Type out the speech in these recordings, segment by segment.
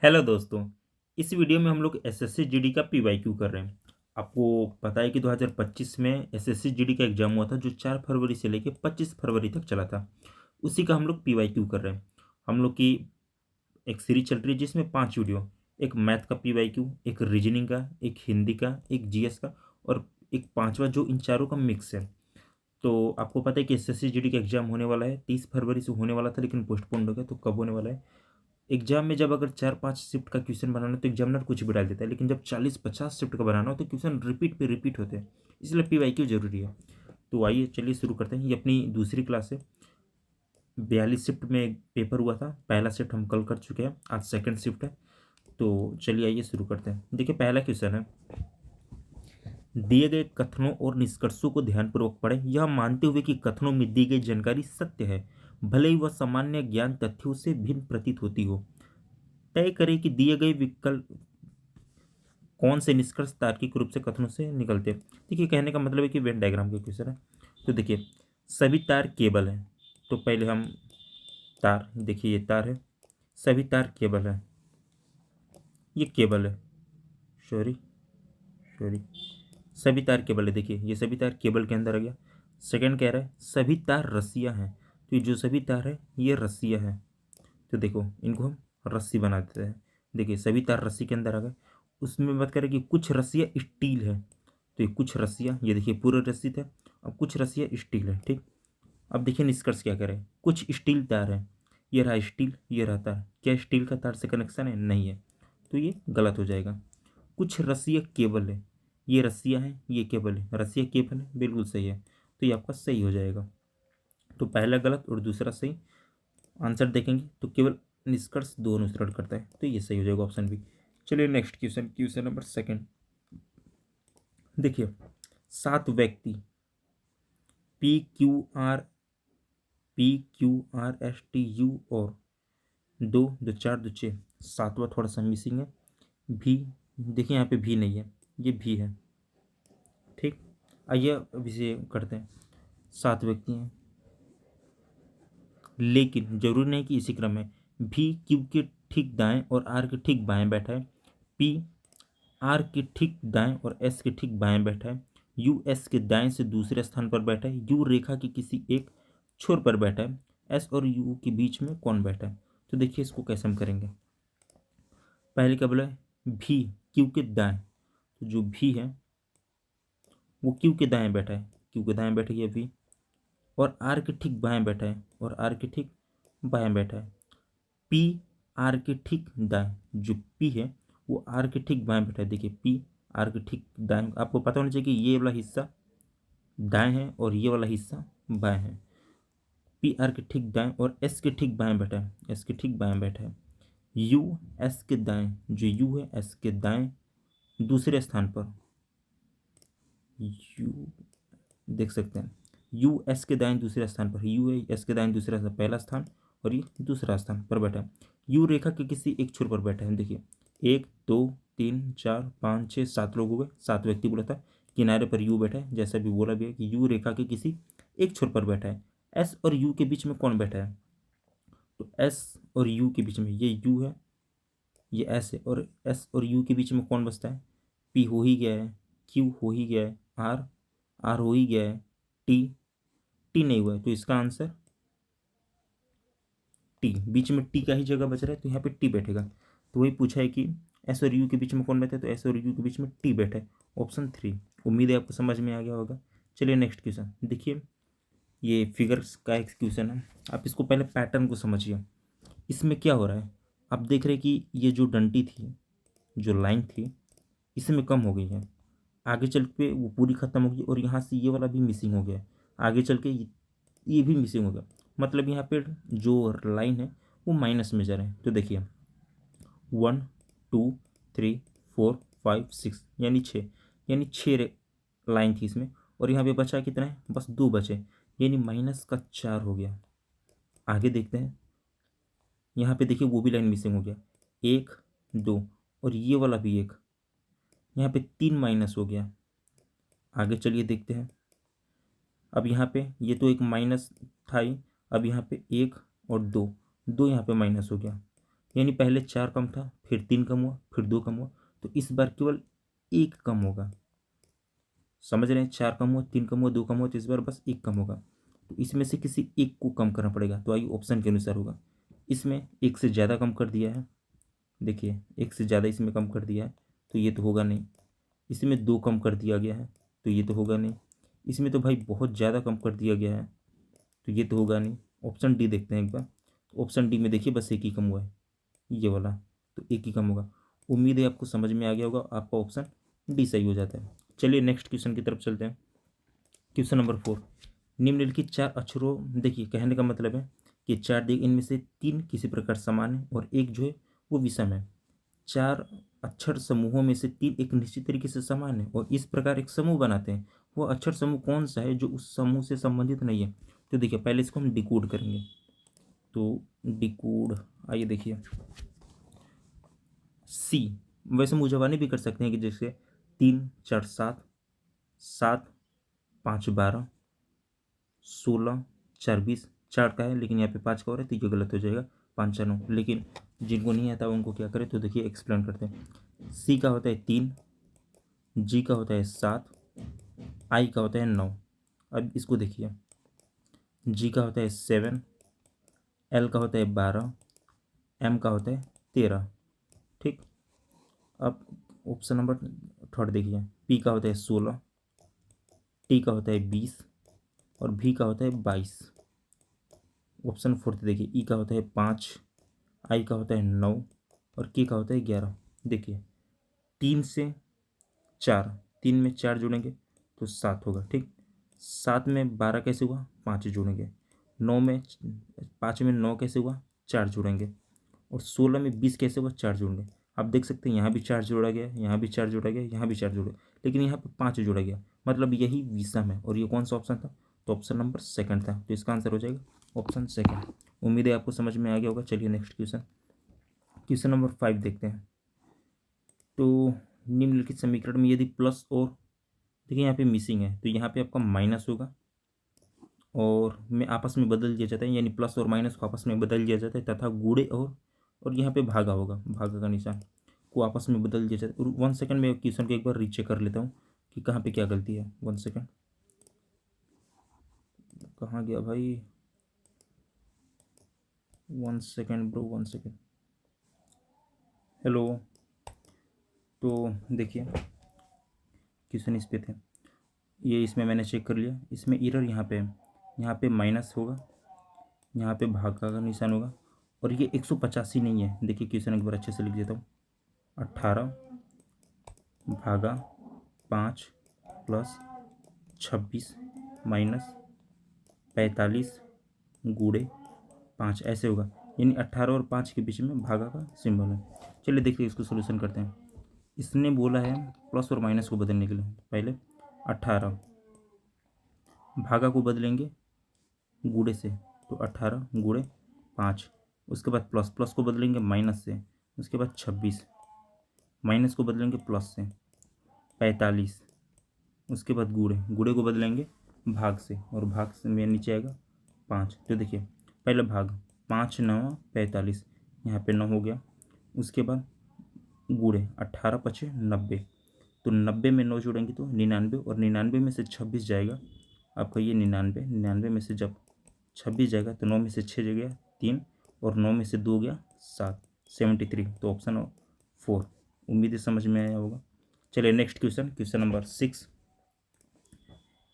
Hello दोस्तों। इस video में हम लोग एसएससी जीडी का पीवाईक्यू कर रहे हैं। आपको पता है कि 2025 में एसएससी जीडी का एग्जाम हुआ था जो 4 फरवरी से लेकर 25 फरवरी तक चला था। उसी का हम लोग पीवाईक्यू कर रहे हैं। हम लोग की एक सीरीज चल रही है जिसमें 5 वीडियो, एक मैथ का पीवाईक्यू, एक रीजनिंग का, एक हिंदी का, एक जीएस का और एक पांचवा जो इन चारों का मिक्स है। तो आपको पता है कि एसएससी जीडी का एग्जाम होने वाला है, 30 फरवरी से होने वाला था लेकिन पोस्टपोन्ड हो गया। तो कब होने वाला है? एग्जाम में जब अगर 4-5 शिफ्ट का क्वेश्चन बनाना हो तो एग्जामिनर कुछ भी डाल देता है, लेकिन जब 40-50 शिफ्ट का बनाना हो तो क्वेश्चन रिपीट पे रिपीट होते हैं, इसलिए पीवाईक्यू जरूरी है। तो आइए चलिए शुरू करते हैं। ये अपनी दूसरी क्लास है। 42 शिफ्ट में एक पेपर हुआ था, पहला शिफ्ट हम कल कर चुके हैं, आज सेकंड शिफ्ट है। तो चलिए आइए शुरू करते हैं। देखिए पहला क्वेश्चन है, दिए गए कथनों और निष्कर्षों को ध्यानपूर्वक पढ़ें, यह मानते हुए कि कथनों में दी गई जानकारी सत्य है, भले ही वह सामान्य ज्ञान तथ्यों से भिन्न प्रतीत होती हो। तय करें कि दिए गए विकल्प कौन से निष्कर्ष तार्किक रूप से कथनों से निकलते हैं। देखिए कहने का मतलब है कि वेन डायग्राम का क्वेश्चन है। तो देखिए सभी तार केबल हैं। तो पहले हम तार, देखिए ये तार है, सभी तार केबल है, ये केबल है, सॉरी सॉरी, सभी तार केबल है। देखिए ये सभी तार केबल के अंदर आ गया। सेकंड कह रहा है सभी तार रस्सियाँ हैं। तो ये जो सभी तार है ये रस्सियाँ हैं। तो देखो इनको हम रस्सी बना देते हैं। देखिए सभी तार रस्सी के अंदर आ गए। उसमें बात करें कि कुछ रस्सियाँ स्टील है। तो ये कुछ रस्सियाँ, ये देखिए पूरे रस्सी थे, अब कुछ रस्सियाँ स्टील है। ठीक, अब देखिए निष्कर्ष क्या करें। कुछ स्टील तार है, ये रहा स्टील, ये रहा तार। क्या स्टील का तार से कनेक्शन है? नहीं है, तो ये गलत हो जाएगा। कुछ रस्सियाँ केबल है, ये रस्सियाँ हैं, ये केबल है, रस्सियाँ केबल है, बिल्कुल सही है। तो ये आपका सही हो जाएगा। तो पहला गलत और दूसरा सही। आंसर देखेंगे तो केवल निष्कर्ष दो अनुसरण करता है, तो ये सही हो जाएगा ऑप्शन बी। चलिए next question, question number second. देखिए 7 व्यक्ति P Q R, P Q R S T U और दो दो चार दो छः, सातवां थोड़ा सा मिसिंग है, भी। देखिए यहाँ पे भी नहीं है, ये भी है। ठीक, आइए अब इसे करते हैं। 7 व्यक्ति हैं, लेकिन जरूरी नहीं कि इसी क्रम में। भी क्यू के ठीक दाएं और आर के ठीक बाएं बैठा है। पी आर के ठीक दाएं और एस के ठीक बाएं बैठा है। यू एस के दाएं से दूसरे स्थान पर बैठा है। यू रेखा के किसी एक छोर पर बैठा है। एस और यू के बीच में कौन बैठा है? तो देखिए इसको कैसे हम करेंगे। पहले क्या बोला है? भी क्यू के दाएं। तो जो भी है वो क्यू के दाएं बैठा है, क्यू के दाएं बैठा है भी, और आर के ठीक बाएं बैठा है, और आर के ठीक बाएं बैठा है। पी आर के ठीक दाएं, जो पी है वो आर के ठीक बाएं बैठा है। देखिए पी आर के ठीक दाएं, आपको पता होना चाहिए कि ये वाला हिस्सा दाएं है और ये वाला हिस्सा बाएं है। पी आर के ठीक दाएं और एस के ठीक बाएं बैठा है, एस के ठीक बाएं बैठा है। यू एस के दाएं, जो यू है एस के दाएं दूसरे स्थान पर, यू देख सकते हैं, यू एस के दाएं दूसरे स्थान पर, यू है एस के दाएं दूसरा स्थान, पहला स्थान और ये दूसरा स्थान पर बैठा है। यू रेखा के किसी एक छोर पर बैठा है। देखिए 1 2 3 4 5 6 7 लोग हो गए, 7 व्यक्ति बोला था। किनारे पर यू बैठा है, जैसा भी बोला भी है कि यू रेखा के किसी एक छोर पर बैठा है। एस और यू के बीच में कौन बैठा है? तो एस और यू के बीच में ये यू है, ये एस है, और एस और यू के बीच में कौन बचता है? पी हो ही गया है, क्यू हो ही गया है, आर आर हो ही गया है, टी टी नहीं हुआ है। तो इसका आंसर टी, बीच में टी का ही जगह बच रहा है, तो यहाँ पे टी बैठेगा। तो वही पूछा है कि एस और यू के बीच में कौन बैठा है, तो एस और यू के बीच में टी बैठा है, ऑप्शन 3। उम्मीद है आपको समझ में आ गया होगा। चलिए नेक्स्ट क्वेश्चन देखिए। ये फिगर्स का एक क्वेश्चन है, आप इसको पहले पैटर्न को समझिए। इसमें क्या हो रहा है, आप देख रहे हैं कि ये जो डंडी थी, जो लाइन थी, इसमें कम हो गई है। आगे चल के वो पूरी खत्म होगी और यहाँ से ये वाला भी मिसिंग हो गया है। आगे चल के ये भी मिसिंग हो गया, मतलब यहाँ पे जो लाइन है वो माइनस में जा रहे हैं। तो देखिए 1 2 3 4 5 6 यानी 6, यानी 6 लाइन थी इसमें, और यहाँ पे बचा कितना है? बस 2 बचे, यानी -4 हो गया। आगे देखते हैं, यहाँ पे देखिए वो भी लाइन मिसिंग हो गया, 1 2, और ये वाला भी एक, यहाँ पे 3 माइनस हो गया। आगे चलिए देखते हैं। अब यहाँ पे ये तो एक माइनस था ही, अब यहाँ पे 1 और 2, 2 यहाँ पे माइनस हो गया। यानी पहले 4 कम था, फिर 3 कम हुआ, फिर 2 कम हुआ, तो इस बार केवल 1 कम होगा। समझ रहे हैं, 4 कम हुआ, 3 कम हुआ, 2 कम हुआ, तो इस बार बस 1 कम होगा। तो इसमें से किसी एक को कम करना पड़ेगा, तो आइए ऑप्शन के अनुसार होगा। इसमें एक से ज़्यादा कम कर दिया है, देखिए एक से ज़्यादा इसमें कम कर दिया है, तो ये तो होगा नहीं। इसमें 2 कम कर दिया गया है, तो ये तो होगा नहीं। इसमें तो भाई बहुत ज़्यादा कम कर दिया गया है, तो ये तो होगा नहीं। ऑप्शन डी देखते हैं एक बार। तो ऑप्शन डी में देखिए बस एक ही कम हुआ है, ये वाला, तो एक ही कम होगा। उम्मीद है आपको समझ में आ गया होगा, आपका ऑप्शन डी सही हो जाता है। चलिए नेक्स्ट क्वेश्चन की तरफ चलते हैं। क्वेश्चन नंबर 4, निम्नलिखित 4 अक्षरों, देखिए कहने का मतलब है कि 4 दिए, इनमें से 3 किसी प्रकार समान है और एक जो है वो विषम है। 4 अक्षर समूहों में से 3 एक निश्चित तरीके से समान है और इस प्रकार एक समूह बनाते हैं। वो अक्षर समूह कौन सा है जो उस समूह से संबंधित नहीं है? तो देखिए पहले इसको हम डिकोड करेंगे। तो डिकोड, आइए देखिए, सी, वैसे मुझे भी कर सकते हैं कि जैसे 3 4 7, 7 5 12, 16 4 20, 4 का है लेकिन यहाँ पे 5 का हो रहा है, तो ये गलत हो जाएगा। 5 4 9, लेकिन जिनको नहीं आता उनको क्या करें, तो देखिए एक्सप्लेन करते हैं। सी का होता है 3, जी का होता है 7, आई का होता है 9। अब इसको देखिए, जी का होता है 7, एल का होता है 12, एम का होता है 13। ठीक। अब ऑप्शन नंबर थर्ड देखिए, पी का होता है 16, टी का होता है 20 और भी का होता है 22। ऑप्शन फोर्थ देखिए, ई का होता है 5, आई का होता है 9 और के का होता है 11। देखिए 3 से 4, 3 में 4 जोड़ेंगे तो 7 होगा। ठीक। 7 में 12 कैसे हुआ, 5 जोड़ेंगे। 9 में 5 में 9 कैसे हुआ, 4 जोड़ेंगे। और 16 में 20 कैसे हुआ, 4 जोड़ेंगे। आप देख सकते हैं यहाँ भी 4 जोड़ा गया, यहाँ भी 4 जोड़ा गया, यहाँ भी 4 जोड़ा, लेकिन यहाँ पे 5 जोड़ा गया, मतलब यही विषम है। और ये कौन सा ऑप्शन था, तो ऑप्शन नंबर सेकंड था। तो इसका आंसर हो जाएगा ऑप्शन सेकंड। उम्मीद है आपको समझ में आ गया होगा। चलिए नेक्स्ट क्वेश्चन, क्वेश्चन नंबर 5 देखते हैं। तो निम्नलिखित समीकरण में यदि प्लस और, देखिए यहाँ पे मिसिंग है, तो यहाँ पे आपका माइनस होगा और में आपस में बदल दिया जाता है, यानी प्लस और माइनस को आपस में बदल दिया जाता है, तथा गुणे और यहाँ पे भागा होगा, भागा का निशान को आपस में बदल दिया जाता है। और 1 सेकंड में क्वेश्चन को एक बार रीचेक कर लेता हूँ कि कहाँ पे क्या गलती है। 1 सेकंड, कहाँ गया भाई, 1 सेकंड ब्रो, 1 सेकंड। हेलो, तो देखिए क्वेश्चन इस पे थे, ये इसमें मैंने चेक कर लिया, इसमें एरर यहाँ पे है। यहाँ पे माइनस होगा, यहाँ पे भागा का निशान होगा और ये 185 नहीं है। देखिए क्वेश्चन एक बार अच्छे से लिख देता हूँ, 18 भागा 5 प्लस 26 माइनस 45 गुणे 5, ऐसे होगा। यानी 18 और 5 के बीच में भागा का सिंबल है। चलिए देखिए इसको सोल्यूशन करते हैं। इसने बोला है प्लस और माइनस को बदलने के लिए, पहले 18 भागा को बदलेंगे गुणे से, तो 18 गुणे 5, उसके बाद प्लस, प्लस को बदलेंगे माइनस से, उसके बाद 26, माइनस को बदलेंगे प्लस से 45, उसके बाद गुणे, गुणे को बदलेंगे भाग से और भाग से में नीचे आएगा 5। तो देखिए पहले भाग, 5 9 45, यहाँ पे 9 हो गया। उसके बाद गुणे, 18 5 90, तो 90 में 9 जोड़ेंगे तो 99, और 99 में से 26 जाएगा आपका ये 99, 99 में से जब 26 जाएगा तो 9 में से 6 जाएगा 3 और 9 में से 2 गया 7, 73। तो ऑप्शन 4। उम्मीद है समझ में आया होगा। चलिए नेक्स्ट क्वेश्चन, क्वेश्चन नंबर 6।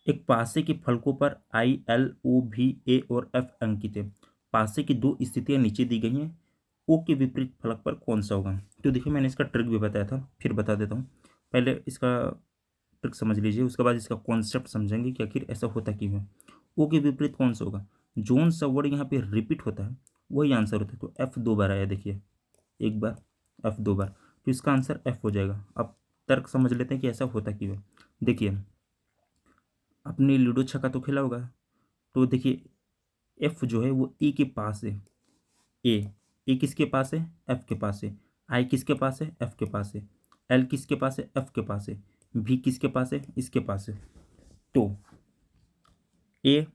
एक पासे के फलकों पर आई एल ओ भी ए और एफ अंकित है। पासे की 2 स्थितियां नीचे दी गई हैं, ओ के विपरीत फलक पर कौन सा होगा? तो देखिए मैंने इसका ट्रिक भी बताया था, फिर बता देता हूँ। पहले इसका ट्रिक समझ लीजिए, उसके बाद इसका कॉन्सेप्ट समझेंगे कि आखिर ऐसा होता क्यों है। ओ के विपरीत कौन सा होगा? जोन सा वर्ड यहाँ पे रिपीट होता है वही आंसर होता है। तो एफ 2 बार आया, देखिए एक बार, एफ 2 बार, तो इसका आंसर एफ हो जाएगा। अब तर्क समझ लेते हैं कि ऐसा होता क्यों है। देखिए आपने लूडो छक्का तो खेला होगा, तो देखिए एफ जो है वो ए के पास है। ए किसके पास है? एफ के पास है। आई किसके पास है? एफ के पास है। एल किसके पास है? एफ के पास है। भी किसके पास है? इसके पास है। तो ए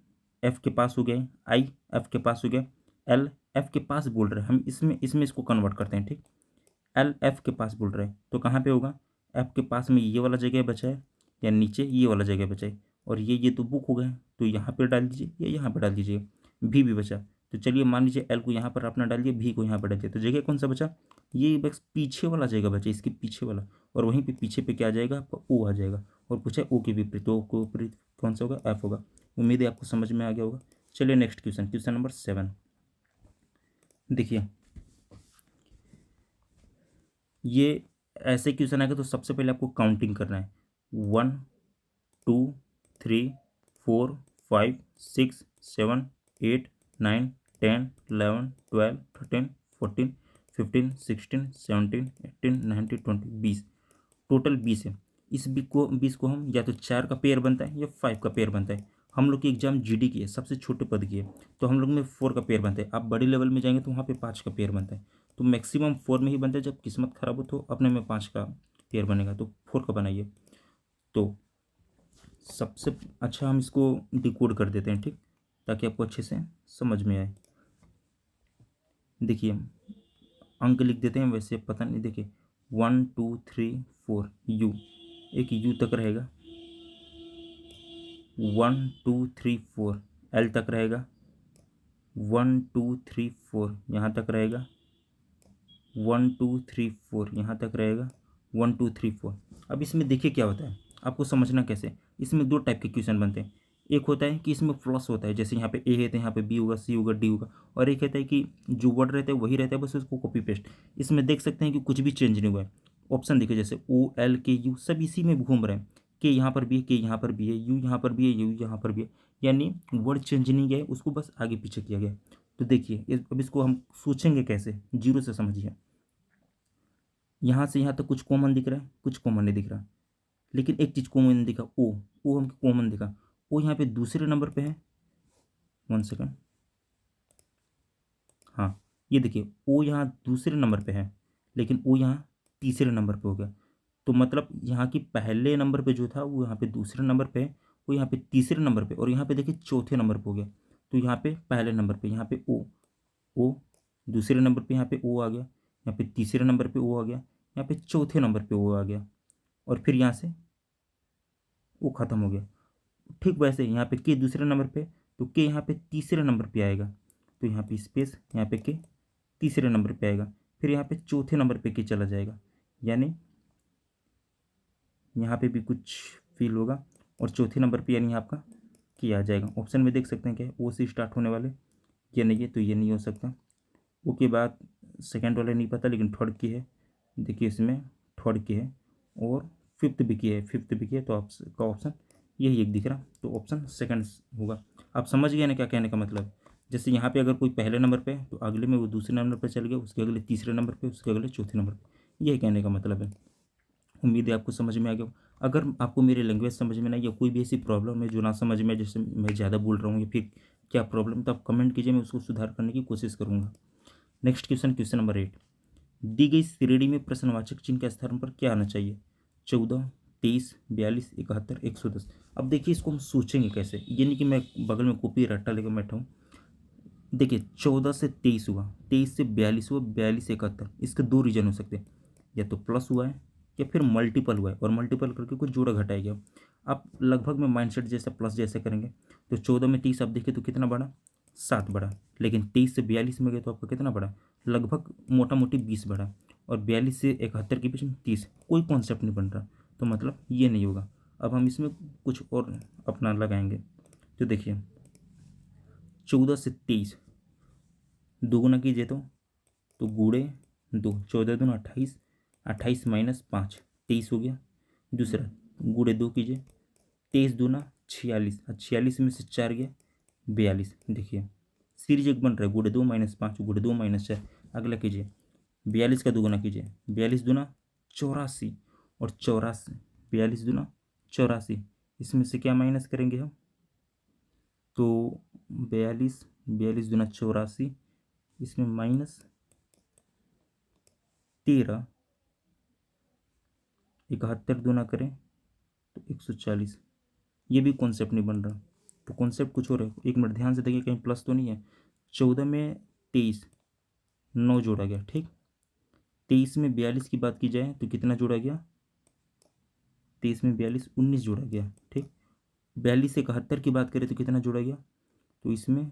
एफ के पास हो गया, आई एफ के पास हो गया, एल एफ के पास बोल रहे हैं हम, इसमें इसमें इसको कन्वर्ट करते हैं, ठीक। एल एफ के पास बोल रहे हैं तो कहाँ पे होगा, एफ के पास में ये वाला जगह बचा है या नीचे ये वाला जगह बचा है, और ये तो बुक हो गए तो यहाँ पे डाल दीजिए या यहाँ पे डाल दीजिए। भी बचा तो चलिए मान लीजिए एल को यहाँ पर अपना डाल दिया, भी को यहाँ पर डाल दिया, तो जगह कौन सा बचा, ये बस पीछे वाला जगह बचा, इसके पीछे वाला, और वहीं पे पीछे पे क्या आ जाएगा आपका, ओ आ जाएगा। और पूछा ओ के विपरीत, तो ओ के विपरीत कौन सा होगा, एफ होगा। उम्मीद है आपको समझ में आ गया होगा। चलिए नेक्स्ट क्वेश्चन, क्वेश्चन नंबर 7 देखिए। ये ऐसे क्वेश्चन आएगा तो सबसे पहले आपको काउंटिंग करना है, 1 2 3 4 5 6 7 8 9 10 11 12 13 14 15 16 17 18 19 20 20, टोटल 20 है। इस 20 को हम या तो 4 का पेयर बनता है या 5 का पेयर बनता है। हम लोग की एग्जाम जीडी की है, सबसे छोटे पद की है, तो हम लोग में 4 का पेयर बनता है। आप बड़े लेवल में जाएंगे तो वहाँ पे 5 का पेयर बनता है, तो मैक्सिमम 4 में ही बनता है। जब किस्मत खराब हो तो अपने में 5 का पेयर बनेगा, तो 4 का बनाइए। तो सबसे अच्छा हम इसको डिकोड कर देते हैं, ठीक, ताकि आपको अच्छे से समझ में आए। देखिए अंक लिख देते हैं, वैसे पता नहीं, देखिए 1 2 3 4 यू, एक यू तक रहेगा, 1 2 3 4 एल तक रहेगा, 1 2 3 4 यहाँ तक रहेगा, 1 2 3 4 यहाँ तक रहेगा, 1 2 3 4। अब इसमें देखिए क्या होता है, आपको समझना कैसे। इसमें दो टाइप के क्वेश्चन बनते हैं। एक होता है कि इसमें प्लस होता है, जैसे यहाँ पे ए है तो यहाँ पे बी होगा, सी होगा, डी होगा। और एक होता है कि जो वर्ड रहता है वही रहता है, बस उसको कॉपी पेस्ट। इसमें देख सकते हैं कि कुछ भी चेंज नहीं हुआ है। ऑप्शन देखिए, जैसे ओ एल के यू सब इसी में घूम रहे हैं। के यहाँ पर भी है, के यहाँ पर भी है, यू यहाँ पर भी है, यू यहाँ पर भी है, यानी वर्ड चेंज नहीं गया है, उसको बस आगे पीछे किया गया। तो देखिए अब इसको हम सोचेंगे कैसे, जीरो से समझिए। यहाँ से यहाँ तक कुछ कॉमन दिख रहा है, कुछ कॉमन नहीं दिख रहा, लेकिन एक चीज़ कॉमन दिखा, ओ हमको कॉमन दिखा। ओ यहाँ पे दूसरे नंबर पे है, 1 सेकंड, हाँ ये देखिए ओ यहाँ दूसरे नंबर पे है, लेकिन ओ यहाँ तीसरे नंबर पे हो गया। तो मतलब यहाँ की पहले नंबर पे जो था वो यहाँ पे दूसरे नंबर पे है, वो यहाँ पे तीसरे नंबर पे, और यहाँ पे देखिए चौथे नंबर पे हो गया। तो यहाँ पे पहले नंबर पे यहाँ पे ओ दूसरे नंबर पे यहाँ पे ओ आ गया, यहाँ पे तीसरे नंबर पे ओ आ गया, यहाँ पे चौथे नंबर पे ओ आ गया, और फिर यहाँ से वो ख़त्म हो गया। ठीक वैसे यहाँ पे के दूसरे नंबर पे, तो के यहाँ पे तीसरे नंबर पे आएगा, तो यहाँ पे स्पेस, यहाँ पे के तीसरे नंबर पे आएगा, फिर यहाँ पे चौथे नंबर पे के चला जाएगा, यानी यहाँ पे भी कुछ फील होगा, और चौथे नंबर पे यानी आपका के आ जाएगा। ऑप्शन में देख सकते हैं क्या है, ओ से स्टार्ट होने वाले, ये नहीं है तो ये नहीं हो सकता। ओ के बाद सेकेंड वाला नहीं पता, लेकिन थर्ड की है, देखिए इसमें थर्ड की है, और फिफ्थ भी की है, फिफ्थ भी की है, तो आपका ऑप्शन यही एक दिख रहा, तो ऑप्शन सेकंड होगा। आप समझ गए ना क्या कहने का मतलब। जैसे यहाँ पे अगर कोई पहले नंबर पे है तो अगले में वो दूसरे नंबर पे चल गया, उसके अगले तीसरे नंबर पे, उसके अगले चौथे नंबर पे, यही कहने का मतलब है। उम्मीद है आपको समझ में आ गया हो। अगर आपको मेरी लैंग्वेज समझ में ना, या कोई भी ऐसी प्रॉब्लम है जो ना समझ में, जैसे मैं ज़्यादा बोल रहा हूँ या फिर क्या प्रॉब्लम, तो आप कमेंट कीजिए, मैं उसको सुधार करने की कोशिश करूँगा। Next question, question number 8। दी गई श्रेणी में प्रश्नवाचक चिन्ह के स्थान पर क्या आना चाहिए, 14 23 42 71 110। अब देखिए इसको हम सोचेंगे कैसे, ये नहीं कि मैं बगल में कॉपी रट्टा लेकर बैठा हूँ। देखिए 14 से 23 हुआ, 23 से 42 हुआ, 42 से 71, इसके दो रीजन हो सकते हैं, या तो प्लस हुआ है या फिर मल्टीपल हुआ है, और मल्टीपल करके कुछ जोड़ा घटाया गया। आप लगभग में माइंडसेट जैसा प्लस जैसे करेंगे, तो 14 में 30 आप देखिए तो कितना बढ़ा, 7 बढ़ा, लेकिन 23 से 42 में गए तो आपका कितना बढ़ा, लगभग मोटा मोटी 20 बढ़ा, और 42 से 71 के बीच में 30, कोई कॉन्सेप्ट नहीं बन रहा, तो मतलब ये नहीं होगा। अब हम इसमें कुछ और अपना लगाएंगे, तो देखिए 14 से 23 दोगुना कीजिए तो गुड़े 2, 14 दूना 28, 28 माइनस 5 23 हो गया। दूसरा गुड़े 2 कीजिए, 23 दूना 46, 46 में से 4 गया 42। देखिए सीरीज एक बन रहा है, गुड़े 2 माइनस 5, गुड़े 2 माइनस 4। अगला कीजिए 42 का दोगुना कीजिए, 42 दूना 84, और 84 42 दूना 84, इसमें से क्या माइनस करेंगे हम, तो 42 42 दूना 84, इसमें माइनस 13, 71 दूना करें तो 140। ये भी कॉन्सेप्ट नहीं बन रहा, तो कॉन्सेप्ट कुछ और है। एक मिनट ध्यान से देखिए कहीं प्लस तो नहीं है। 14 में 23, 9 जोड़ा गया। ठीक, 23 में 42 की बात की जाए तो कितना जोड़ा गया? 23 में 42, 19 जोड़ा गया। ठीक, 42 से 71 की बात करें तो कितना जोड़ा गया? तो इसमें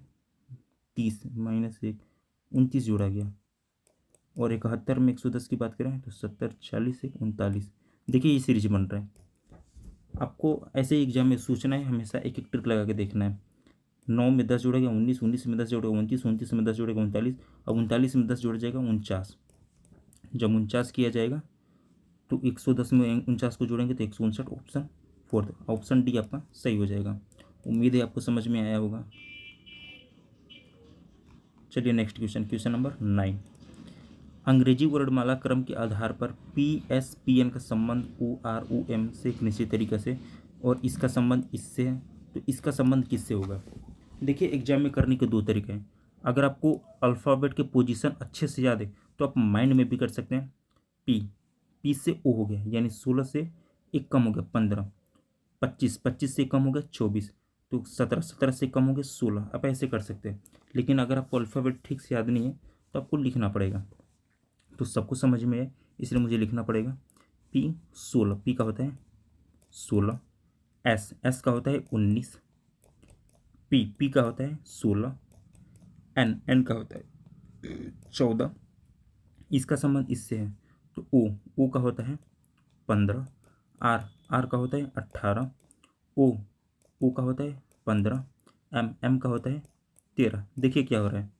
30 माइनस 1, 29 जोड़ा गया। और 71 में 110 की बात करें तो 70, 40, 1, 39। देखिए ये सीरीज बन रहा है। आपको ऐसे ही एग्जाम में सोचना है, हमेशा एक एक ट्रिक लगा के देखना है। 9 में 10 जोड़ेगा 19, 19 में 10 जोड़ेगा 29, 29 में 10 जोड़ेगा 39, और 39 में 10 जोड़ जाएगा 49। जब 49 किया जाएगा तो 110 में 49 को जोड़ेंगे तो 159। ऑप्शन फोर्थ, ऑप्शन डी आपका सही हो जाएगा। उम्मीद है आपको समझ में आया होगा। चलिए नेक्स्ट क्वेश्चन, क्वेश्चन नंबर 9। अंग्रेजी वर्णमाला क्रम के आधार पर PSPN का संबंध OROM से एक निश्चित तरीके से, और इसका संबंध इससे है, तो इसका संबंध किससे होगा? देखिए एग्जाम में करने के दो तरीके हैं। अगर आपको अल्फ़ाबेट के पोजीशन अच्छे से याद है तो आप माइंड में भी कर सकते हैं। पी से ओ हो गया, यानी 16 से एक कम हो गया 15, 25, 25 से कम हो गया 24, तो 17, 17 से कम हो गया 16। आप ऐसे कर सकते हैं। लेकिन अगर आपको अल्फ़ाबेट ठीक से याद नहीं है तो आपको लिखना पड़ेगा। तो सबको समझ में है, इसलिए मुझे लिखना पड़ेगा P16। पी का होता है 16, एस का होता है 19, पी का होता है 16, एन का होता है 14। इसका संबंध इससे है तो ओ का होता है 15, आर का होता है 18, ओ का होता है 15, एम का होता है 13। देखिए क्या हो रहा है,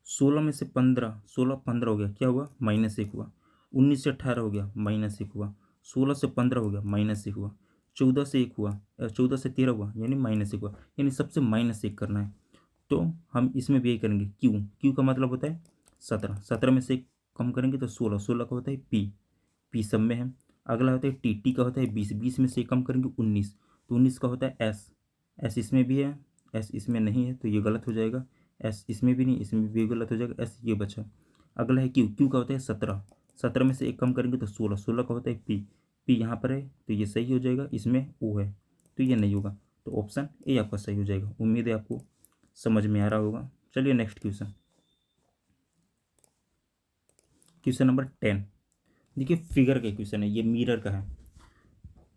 16 में से 15, 16 15 हो गया, क्या हुआ? -1 हुआ। 19 से 18 हो गया, -1 हुआ। 16 से 15 हो गया, -1 हुआ। 14 से 1 हुआ, 14 से 13 हुआ, यानी -1 हुआ। यानी सबसे -1 करना है। तो हम इसमें भी यही करेंगे। क्यू का मतलब होता है 17, 17 में से एक कम करेंगे तो 16, 16 का होता है पी सब में है। अगला होता है टी का होता है 20, 20 में से एक कम करेंगे 19, तो 19 का होता है एस इसमें भी है, एस इसमें नहीं है तो ये गलत हो जाएगा। एस इसमें भी नहीं, इसमें भी गलत हो जाएगा, एस ये बचा। अगला है क्यू का होता है 17, 17 में से एक कम करेंगे तो 16, 16 का होता है पी यहाँ पर है तो ये सही हो जाएगा। इसमें ओ है तो ये नहीं होगा, तो ऑप्शन ए आपका सही हो जाएगा। उम्मीद है आपको समझ में आ रहा होगा। चलिए नेक्स्ट क्वेश्चन, क्वेश्चन नंबर 10। देखिए फिगर का क्वेश्चन है, ये मिरर का है।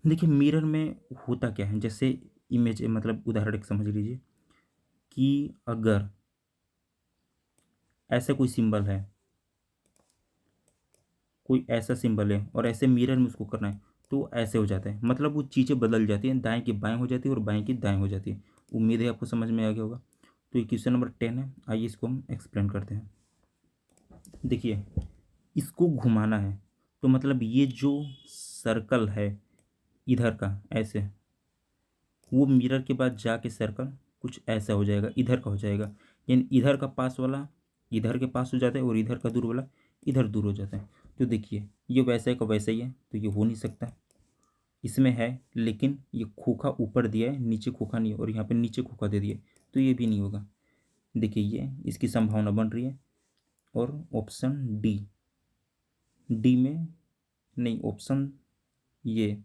देखिए मिरर में होता क्या है, जैसे इमेज मतलब उदाहरण एक समझ लीजिए कि अगर ऐसा कोई सिंबल है, कोई ऐसा सिंबल है और ऐसे मिरर में उसको करना है तो ऐसे हो जाता है, मतलब वो चीज़ें बदल जाती हैं, दाएं की बाएं हो जाती है और बाएं की दाएं हो जाती है। उम्मीद है आपको समझ में आ गया होगा। तो ये क्वेश्चन नंबर 10 है, आइए इसको हम एक्सप्लेन करते हैं। देखिए इसको घुमाना है तो मतलब ये जो सर्कल है इधर का ऐसे, वो मिरर के बाद जाके सर्कल कुछ ऐसा हो जाएगा, इधर का हो जाएगा। यानी इधर का पास वाला इधर के पास हो जाता है और इधर का दूर वाला इधर दूर हो जाता है। तो देखिए ये वैसे का वैसा ही है, तो ये हो नहीं सकता। इसमें है लेकिन ये खोखा ऊपर दिया है, नीचे खोखा नहीं है, और यहाँ पे नीचे खोखा दे दिया है, तो ये भी नहीं होगा। देखिए ये इसकी संभावना बन रही है। और ऑप्शन डी में नहीं, ऑप्शन ये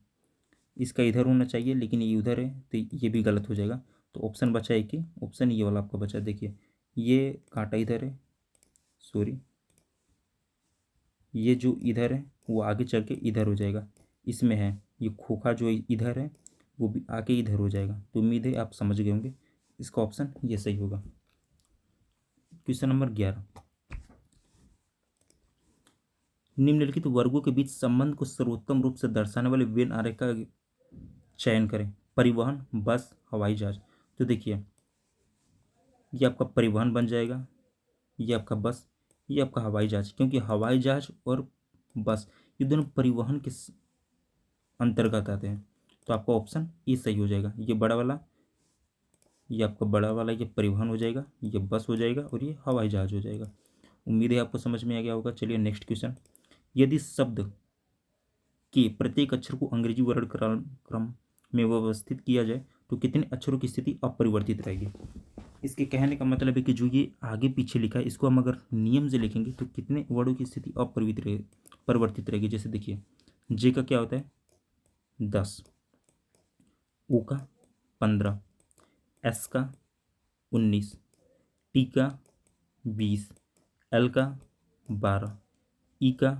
इसका इधर होना चाहिए लेकिन ये उधर है तो ये भी गलत हो जाएगा। तो ऑप्शन बचा है कि ऑप्शन ये वाला आपका बचा। देखिए ये कांटा इधर है, सॉरी ये जो इधर है वो आगे चल के इधर हो जाएगा। इसमें है ये खोखा जो इधर है वो भी आके इधर हो जाएगा। तो उम्मीद है आप समझ गए होंगे, इसका ऑप्शन ये सही होगा। Question number 11। निम्नलिखित वर्गों के बीच संबंध को सर्वोत्तम रूप से दर्शाने वाले वेन आरेख का चयन करें। परिवहन, बस, हवाई जहाज। तो देखिए ये आपका परिवहन बन जाएगा, ये आपका बस, ये आपका हवाई जहाज, क्योंकि हवाई जहाज और बस ये दोनों परिवहन के अंतर्गत आते हैं। तो आपका ऑप्शन ए सही हो जाएगा। ये बड़ा वाला, ये आपका बड़ा वाला ये परिवहन हो जाएगा, ये बस हो जाएगा और ये हवाई जहाज हो जाएगा। उम्मीद है आपको समझ में आ गया होगा। चलिए नेक्स्ट क्वेश्चन। यदि शब्द के प्रत्येक अक्षर को अंग्रेजी वर्ण क्रम में व्यवस्थित किया जाए तो कितने अक्षरों की स्थिति अपरिवर्तित रहेगी? इसके कहने का मतलब है कि जो ये आगे पीछे लिखा है इसको हम अगर नियम से लिखेंगे तो कितने वर्डों की स्थिति परिवर्तित रहेगी। जैसे देखिए जे का क्या होता है 10, ओ का 15, एस का 19, टी का 20, एल का 12, ई का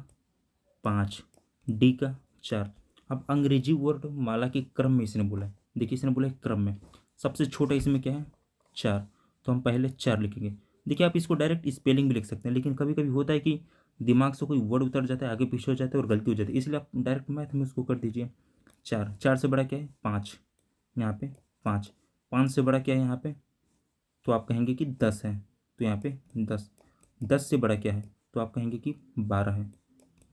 5, डी का 4। अब अंग्रेजी वर्ड माला के क्रम में इसने बोला है। देखिए इसने बोला है क्रम में, सबसे छोटा इसमें क्या है 4, तो हम पहले 4 लिखेंगे। देखिए आप इसको डायरेक्ट स्पेलिंग भी लिख सकते हैं, लेकिन कभी कभी होता है कि दिमाग से कोई वर्ड उतर जाता है, आगे पीछे हो जाता है और गलती हो जाती है, इसलिए आप डायरेक्ट मैथ में उसको कर दीजिए। 4, 4 से बड़ा क्या है 5, यहाँ पे 5, 5 से बड़ा क्या है यहाँ पे, तो आप कहेंगे कि 10 है, तो यहाँ पे 10, 10 से बड़ा क्या है, तो आप कहेंगे कि 12 है,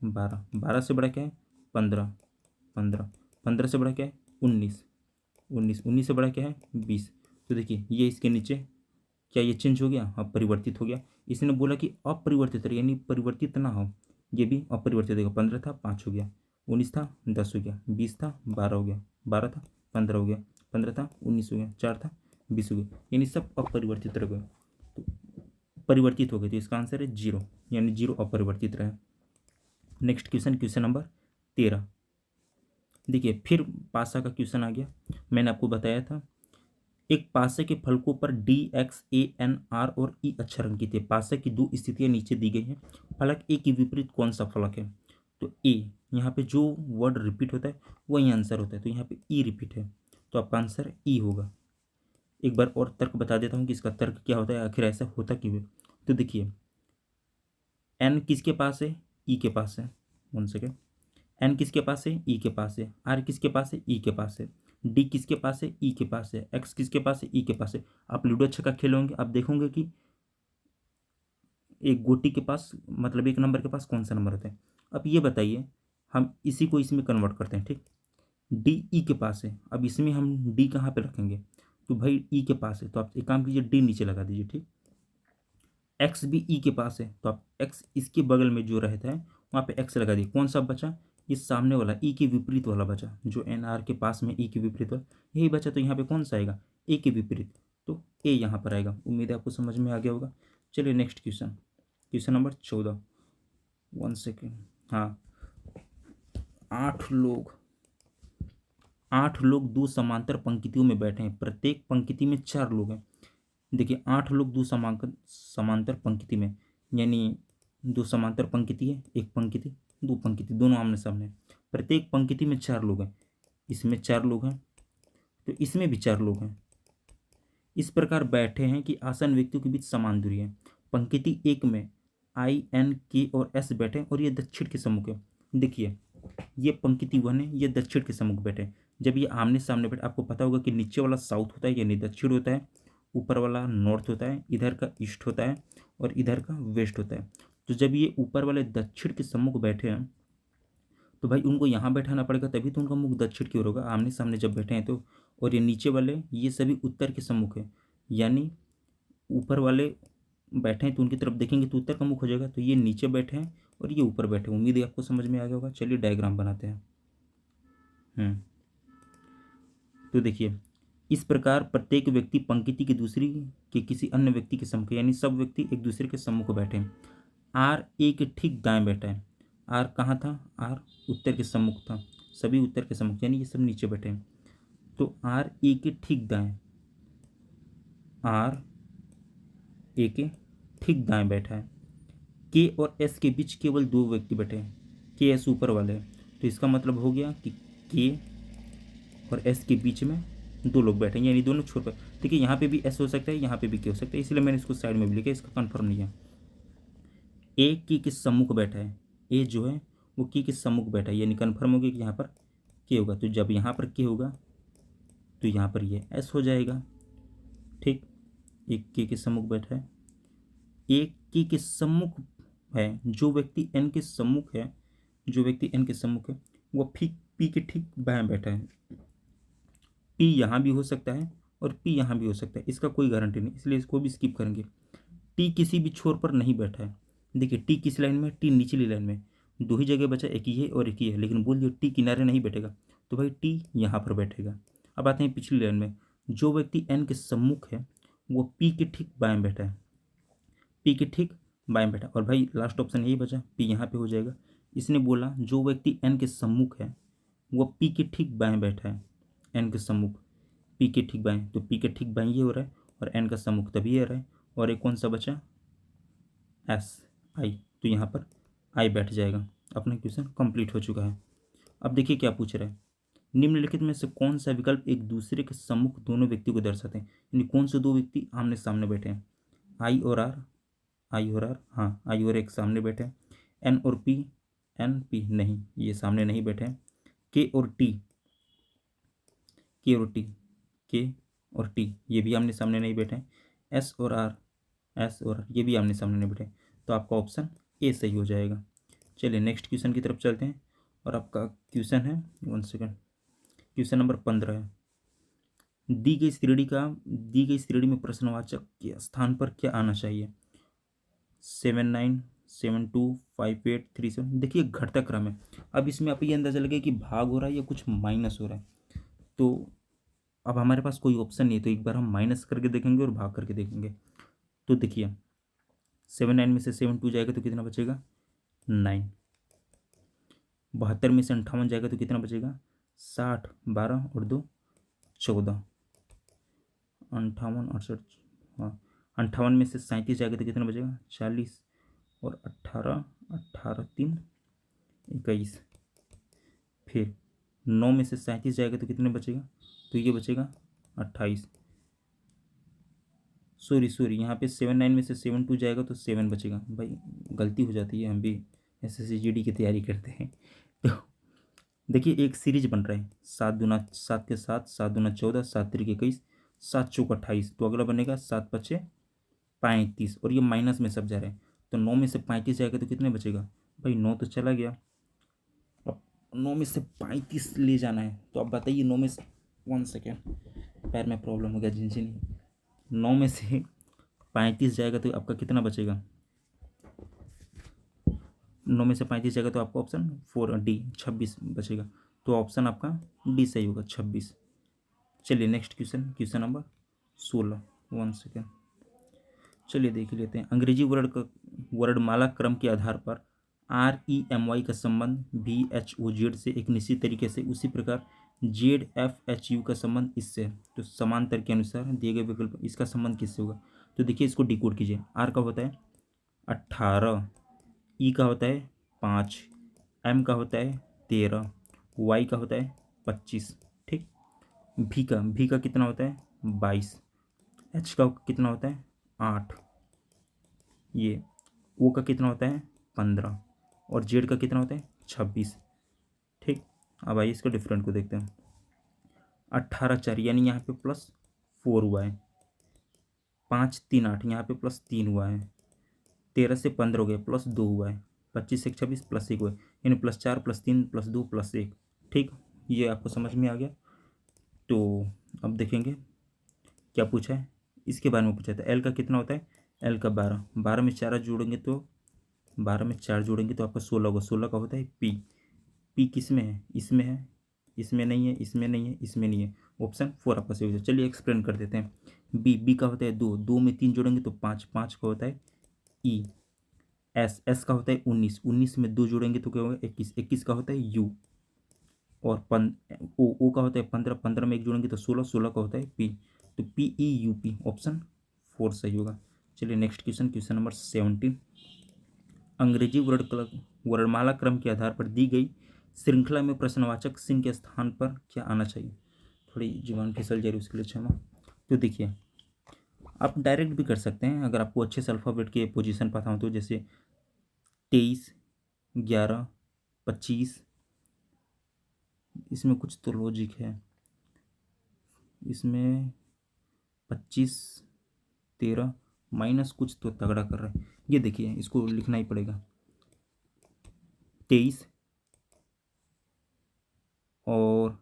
12, 12 से बड़ा क्या है 15, 15, 15 से बड़ा क्या है 19, 19, 19 से बड़ा क्या है 20। तो देखिए ये इसके नीचे क्या ये चेंज हो गया, अब परिवर्तित हो गया। इसने बोला कि अपरिवर्तित रहे, यानी परिवर्तित ना हो, ये भी अपरिवर्तित होगा। 15 था 5 हो गया, 19 था 10 हो गया, 20 था 12 हो गया, 12 था 15 हो गया, 15 था 19 हो गया, 4 था 20 हो गया, यानी सब अपरिवर्तित रह गए, तो परिवर्तित हो गए, तो इसका आंसर है 0, यानी 0 अपरिवर्तित रहे। Next question, question number 13। देखिए फिर पासा का क्वेश्चन आ गया। मैंने आपको बताया था एक पासे के फलकों पर D, X, A, N, R और ई अक्षर अंकित है। पासे की 2 स्थितियां नीचे दी गई हैं। फलक ए के विपरीत कौन सा फलक है, तो ए, यहाँ पे जो वर्ड रिपीट होता है वही आंसर होता है, तो यहाँ पे ई रिपीट है, तो आपका आंसर ई होगा। एक बार और तर्क बता देता हूँ कि इसका तर्क क्या होता है, आखिर ऐसा होता क्यों है। तो देखिए एन किसके पास है, ई के पास है, 1 सेकेंड, एन किसके पास है, ई के पास है, आर किसके पास है, ई के पास है, डी किसके पास है, ई के पास है, एक्स किसके पास है, ई के पास है। आप लूडो छक्का खेलोगे, आप देखोगे कि एक गोटी के पास, मतलब एक नंबर के पास कौन सा नंबर होता है। अब ये बताइए, हम इसी को इसमें कन्वर्ट करते हैं, ठीक। डी ई के पास है, अब इसमें हम डी कहाँ पे रखेंगे, तो भाई ई के पास है, तो आप एक काम कीजिए डी नीचे लगा दीजिए, ठीक। एक्स भी ई के पास है, तो आप एक्स इसके बगल में जो रहता है वहाँ पे एक्स लगा दिए, कौन सा बचा, ये सामने वाला ई के विपरीत वाला बचा, जो एन आर के पास में ई के विपरीत वाला यही बचा, तो यहाँ पे कौन सा आएगा, ए के विपरीत, तो ए यहाँ पर आएगा। उम्मीद है आपको समझ में आ गया होगा। चलिए next question, question number 14। 1 second, हाँ, 8 लोग, 8 लोग 2 समांतर पंक्तियों में बैठे हैं, प्रत्येक पंक्ति में 4 लोग हैं। देखिए 8 लोग 2 समांतर समांतर पंक्ति में, यानी 2 समांतर पंक्ति है, एक पंक्ति 2 पंक्ति, दोनों आमने सामने, प्रत्येक पंक्ति में 4 लोग हैं, इसमें 4 लोग हैं, तो इसमें भी 4 लोग हैं। इस प्रकार बैठे हैं कि आसन व्यक्तियों के बीच समान दूरी है। पंक्ति 1 में आई, एन, के और एस बैठे हैं और ये दक्षिण के सम्मुख है। देखिए ये पंक्ति 1 है, ये दक्षिण के सम्मुख बैठे हैं। जब ये आमने सामने बैठे, आपको पता होगा कि नीचे वाला साउथ होता है यानी दक्षिण होता है, ऊपर वाला नॉर्थ होता है, इधर का ईस्ट होता है और इधर का वेस्ट होता है। तो जब ये ऊपर वाले दक्षिण के सम्मुख बैठे हैं तो भाई उनको यहाँ बैठाना पड़ेगा, तभी तो उनका मुख दक्षिण की ओर होगा, आमने सामने जब बैठे हैं तो। और ये नीचे वाले ये सभी उत्तर के सम्मुख है, यानी ऊपर वाले बैठे हैं तो उनकी तरफ देखेंगे तो उत्तर का मुख हो जाएगा, तो ये नीचे बैठे हैं और ये ऊपर बैठे हैं। उम्मीद है आपको समझ में आ गया होगा। चलिए डायग्राम बनाते हैं। तो देखिए इस प्रकार प्रत्येक व्यक्ति पंक्ति की दूसरी के किसी अन्य व्यक्ति के सम्मुख, यानी सब व्यक्ति एक दूसरे के सम्मुख बैठे हैं। आर ए के ठीक दाएं बैठा है। आर कहाँ था, आर उत्तर के सम्मुख था, सभी उत्तर के सम्मुख, यानी ये सब नीचे बैठे हैं। तो आर ए के ठीक दाएं, आर ए के ठीक दाएं बैठा है। के और एस के बीच केवल 2 व्यक्ति बैठे हैं, के एस ऊपर वाले हैं, तो इसका मतलब हो गया कि के और एस के बीच में 2 लोग बैठे हैं, यानी दोनों छोर पर। देखिए यहाँ पे भी एस हो सकता है, यहाँ पे भी के हो सकता है, इसलिए मैंने इसको साइड में भी लिखा, इसका कन्फर्म नहीं है। ए के सम्मुख बैठा है, ए जो है वो के सम्मुख बैठा है, यानी कन्फर्म हो गया कि यहाँ पर के होगा, तो जब यहाँ पर के होगा तो यहाँ पर ये एस हो जाएगा, ठीक। एक के सम्मुख बैठा है, एक के सम्मुख है, जो व्यक्ति एन के सम्मुख है, जो व्यक्ति एन के सम्मुख है वो पी के ठीक बाएं बैठा है। पी यहाँ भी हो सकता है और पी यहाँ भी हो सकता है, इसका कोई गारंटी नहीं, इसलिए इसको भी स्किप करेंगे। टी किसी भी छोर पर नहीं बैठा है। देखिए टी किस लाइन में, टी निचली लाइन में, 2 ही जगह बचा, एक ही है और एक ही है, लेकिन बोल दिया टी किनारे नहीं बैठेगा, तो भाई टी यहाँ पर बैठेगा। अब आते हैं पिछली लाइन में, जो व्यक्ति एन के सम्मुख है वो पी के ठीक बाएं बैठा है, पी के ठीक बाएं बैठा, और भाई लास्ट ऑप्शन यही बचा, पी यहाँ पे हो जाएगा। इसने बोला जो व्यक्ति एन के सम्मुख है वो पी के ठीक बाएं बैठा है, एन के सम्मुख पी के ठीक बाएं, तो पी के ठीक बाएं ये हो रहा है और एन का सम्मुख तभी आ रहा है, और एक कौन सा बचा, एस आई, तो यहाँ पर आई बैठ जाएगा। अपना क्वेश्चन कंप्लीट हो चुका है। अब देखिए क्या पूछ रहा है, निम्नलिखित में से कौन सा विकल्प एक दूसरे के सम्मुख दोनों व्यक्ति को दर्शाते हैं, यानी कौन से दो व्यक्ति आमने सामने बैठे हैं, आई और आर, आई और आर, हाँ आई और एक सामने बैठे हैं, एन और पी, एन पी नहीं, ये सामने नहीं बैठे हैं, के और टी, के और टी, के और टी ये भी आमने सामने नहीं बैठे हैं, एस और आर, एस और आर ये भी आमने सामने नहीं बैठे, तो आपका ऑप्शन ए सही हो जाएगा। चलिए नेक्स्ट क्वेश्चन की तरफ चलते हैं, और आपका क्वेश्चन है, 1 सेकेंड, क्वेश्चन नंबर 15 है, दी गई श्रेणी में प्रश्नवाचक के स्थान पर क्या आना चाहिए, 79725837। देखिए घटता क्रम है। अब इसमें आप ये अंदाजा लगे कि भाग हो रहा है या कुछ माइनस हो रहा है, तो अब हमारे पास कोई ऑप्शन नहीं है, तो एक बार हम माइनस करके देखेंगे और भाग करके देखेंगे। तो देखिए 79 में से 72 जाएगा तो कितना बचेगा, 9, 72 में से 58 जाएगा तो कितना बचेगा, 60, 12 और 2 14, 58 68, हाँ 58 में से 37 जाएगा तो कितना बचेगा, 40 और 18, 18 3 21, फिर 9 में से 37 जाएगा तो कितने बचेगा, तो ये बचेगा 28, सॉरी यहाँ पे 79 में से 72 जाएगा तो 7 बचेगा। भाई गलती हो जाती है, हम भी एसएससी जीडी की तैयारी करते हैं। तो देखिए एक सीरीज बन रहा है, 7 दूना 7 के 7, 7 दूना 14, 7 तिरिक 21, 7 चौक 28, तो अगला बनेगा 7 पचे 35, और ये माइनस में सब जा रहे हैं, तो 9 में से 35 जाएगा तो कितने बचेगा, भाई 9 तो चला गया, अब 9 में से 35 ले जाना है, तो अब बताइए 9 में से, 1 सेकेंड पैर में प्रॉब्लम हो गया झिनझिनी, 9 में से 35 जाएगा तो आपका कितना बचेगा, 9 में से 35 जाएगा तो आपका ऑप्शन 4 डी 26 बचेगा, तो ऑप्शन आपका डी सही होगा 26। चलिए next question, question number 16, 1 second, चलिए देख लेते हैं। अंग्रेजी वर्णमाला क्रम के आधार पर REMY का संबंध VHOZ से एक निश्चित तरीके से, उसी प्रकार ZFHU का संबंध इससे, तो समांतर के अनुसार दिए गए विकल्प इसका संबंध किससे होगा। तो देखिए इसको डिकोड कीजिए। R का होता है 18, E का होता है 5, M का होता है 13, Y का होता है 25, ठीक। V का कितना होता है 22, H का कितना होता है 8, ये O का कितना होता है 15, और Z का कितना होता है 26, ठीक। अब आइए इसका डिफरेंट को देखते हैं। 18 4 यानी यहाँ पे +4 हुआ है, 5 3 8 यहाँ पे +3 हुआ है, 13 से 15 हो गया +2 हुआ है, 25 से 26 +1 हुआ है, यानी +4 +3 +2 +1, ठीक। ये आपको समझ में आ गया। तो अब देखेंगे क्या पूछा है, इसके बारे में पूछा था। एल का कितना होता है, एल का 12, 12 में 4 जोड़ेंगे तो 12 में 4 जोड़ेंगे तो आपका 16 होगा। 16 का होता है पी, पी किस में है, इसमें है, इसमें नहीं है, इसमें नहीं है, इसमें नहीं है, ऑप्शन 4 आपका सही हो जाए। चलिए एक्सप्लेन कर देते हैं। बी का होता है 2, 2 में 3 जोड़ेंगे तो 5, 5 का होता है ई। एस का होता है 19, 19 में 2 जोड़ेंगे तो क्या होगा 21, 21 का होता है यू। और ओ का होता है 15, 15 में 1 जोड़ेंगे तो 16, 16 का होता है पी, तो PEUP ऑप्शन 4 सही होगा। चलिए नेक्स्ट क्वेश्चन, क्वेश्चन नंबर 17। अंग्रेजी वर्णमाला क्रम के आधार पर दी गई श्रृंखला में प्रश्नवाचक सिंह के स्थान पर क्या आना चाहिए। थोड़ी जुबान फिसल जा रही उसके लिए क्षमा। तो देखिए आप डायरेक्ट भी कर सकते हैं अगर आपको अच्छे से अल्फ़ाबेट के पोजीशन पता हो तो, जैसे 23, 11, 25, इसमें कुछ तो लॉजिक है, इसमें 25, 13 माइनस कुछ तो तगड़ा कर रहा है। ये देखिए इसको लिखना ही पड़ेगा, 23, और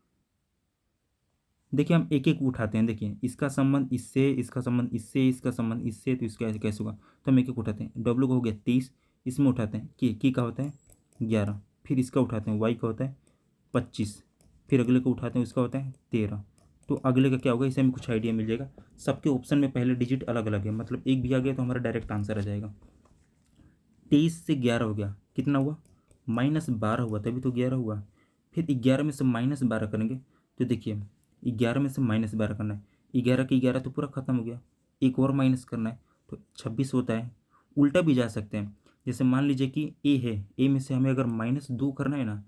देखिए हम एक एक उठाते हैं। देखिए इसका संबंध इससे, इसका संबंध इससे, इसका संबंध इससे, तो इसका कैसे होगा, तो हम एक एक उठाते हैं। डब्ल्यू का हो गया 23, इसमें उठाते हैं के का होता है 11, फिर इसका उठाते हैं वाई का होता है 25, फिर अगले को उठाते हैं उसका होता है 13, तो अगले का क्या होगा, इसे हमें कुछ आइडिया मिल जाएगा। सबके ऑप्शन में पहले डिजिट अलग अलग है, मतलब एक भी आ गया तो हमारा डायरेक्ट आंसर आ जाएगा। 23 से 11 हो गया, कितना हुआ -12 हुआ, तभी तो 11 हुआ। फिर 11 में से -12 करेंगे तो देखिए 11 में से -12 करना है, 11 के 11 तो पूरा खत्म हो गया, एक और माइनस करना है, 26 होता है। उल्टा भी जा सकते हैं, जैसे मान लीजिए कि ए है, ए में से हमें अगर -2 करना है ना,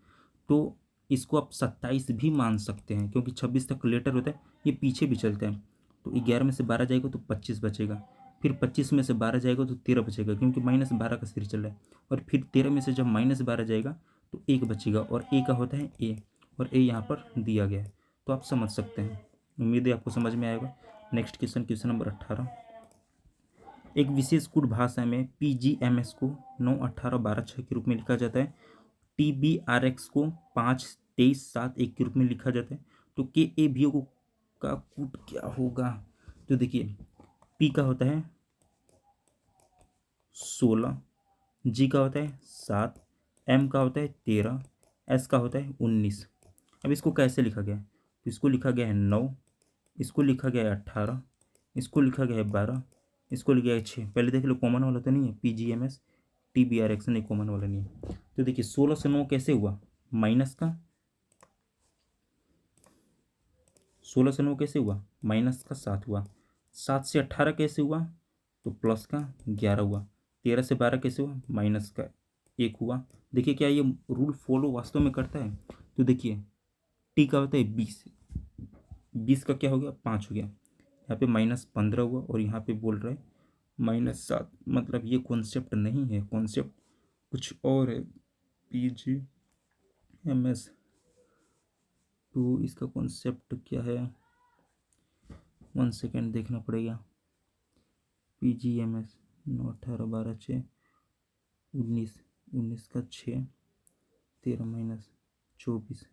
तो इसको आप 27 भी मान सकते हैं, क्योंकि 26 तक लेटर होता है, ये पीछे भी चलते हैं। तो 11 में से 12 जाएगा तो 25 बचेगा, फिर 25 में से 12 जाएगा तो 13 बचेगा, क्योंकि -12 का सिर चल रहा है। और फिर 13 में से जब -12 जाएगा तो 1 बचेगा, और ए का होता है ए, और ए यहाँ पर दिया गया है, तो आप समझ सकते हैं। उम्मीद है आपको समझ में आएगा। Next question, question number 18। एक विशेष कूट भाषा में PGMS को 9, 18, 12, 6 के रूप में लिखा जाता है। TBRX को 5, 23, 7, 1 के रूप में लिखा जाता है। तो KABO का कूट क्या होगा? तो देखिए, P का होता है 16, G का होता है 7, M का होता है 13, S का होता है 19। अब इसको कैसे लिखा गया है? तो इसको लिखा गया है 9, इसको लिखा गया है 18, इसको लिखा गया है 12, इसको लिखा गया है 6। पहले देख लो, कॉमन वाला तो नहीं है। PGMS TBRX नहीं, कॉमन वाला नहीं है। तो देखिए 16 से 9 कैसे हुआ? माइनस का 16 से 9 कैसे हुआ? माइनस का 7 हुआ। 7 से 18 कैसे हुआ? तो प्लस का 11 हुआ। 13 से 12 कैसे हुआ? माइनस का 1 हुआ। देखिए क्या ये रूल फॉलो वास्तव में करता है? तो देखिए, टी का होता है 20, 20 का क्या हो गया? 5 हो गया। यहाँ पे -15 हुआ, और यहाँ पे बोल रहे -7। मतलब ये कॉन्सेप्ट नहीं है, कॉन्सेप्ट कुछ और है। PGMS तो इसका कॉन्सेप्ट क्या है? 1 सेकेंड देखना पड़ेगा। PGMS 9, 18, 12, 6, 19, 19 का 6, 13 - 24।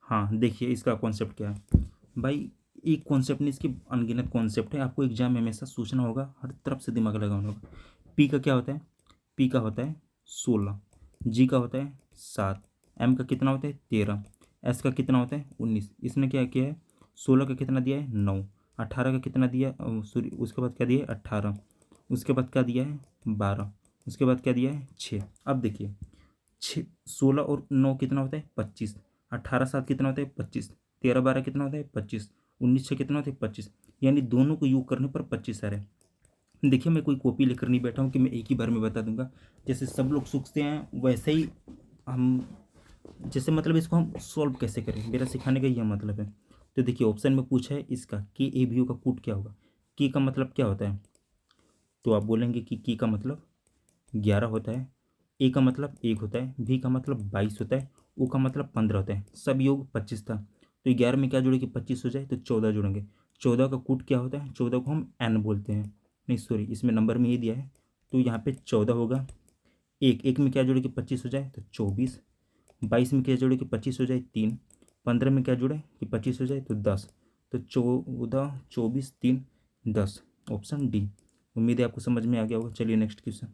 हाँ, देखिए इसका कॉन्सेप्ट क्या है भाई। एक कॉन्सेप्ट नहीं, इसके अनगिनत कॉन्सेप्ट है। आपको एग्जाम में हमेशा सोचना होगा, हर तरफ से दिमाग लगाना होगा। पी का क्या होता है? पी का होता है 16, जी का होता है 7, एम का कितना होता है 13, एस का कितना होता है 19। इसने क्या किया है? 16 का कितना दिया है 9, 18 का कितना दिया है, सॉरी उसके बाद क्या दिया है 18, उसके बाद क्या दिया है 12, उसके बाद क्या दिया है 6। अब देखिए 16 और 9 कितना होता है 25, 18 7 कितना होता है 25, 13 12 कितना होता है 25, 19 6 कितना होता है 25। यानी दोनों को योग करने पर 25 आ रहा है। देखिए मैं कोई कॉपी लेकर नहीं बैठा हूँ कि मैं एक ही बार में बता दूंगा। जैसे सब लोग सीखते हैं वैसे ही हम, जैसे मतलब इसको हम सॉल्व कैसे करें, मेरा सिखाने का यह मतलब है। तो देखिए ऑप्शन में पूछा है इसका KABO का कूट क्या होगा। की का मतलब क्या होता है? तो आप बोलेंगे कि की का मतलब 11 होता है, ए का मतलब 1 होता है, बी का मतलब 22 होता है, ओ का मतलब 15 होता है। सब योग 25 था, तो 11 में क्या जोड़ेंगे 25 हो जाए तो 14 जोड़ेंगे। 14 का कूट क्या होता है? 14 को हम एन बोलते हैं। नहीं सॉरी, इसमें नंबर में ये दिया है, तो यहाँ पे 14 होगा। एक एक में क्या जोड़े कि 25 हो जाए तो 24, 22 में क्या जोड़े कि 25 हो जाए 3, 15 में क्या जोड़े कि 25 हो जाए तो 10। तो 14, 24, 3, 10, ऑप्शन डी। उम्मीद है आपको समझ में आ गया होगा। चलिए नेक्स्ट क्वेश्चन,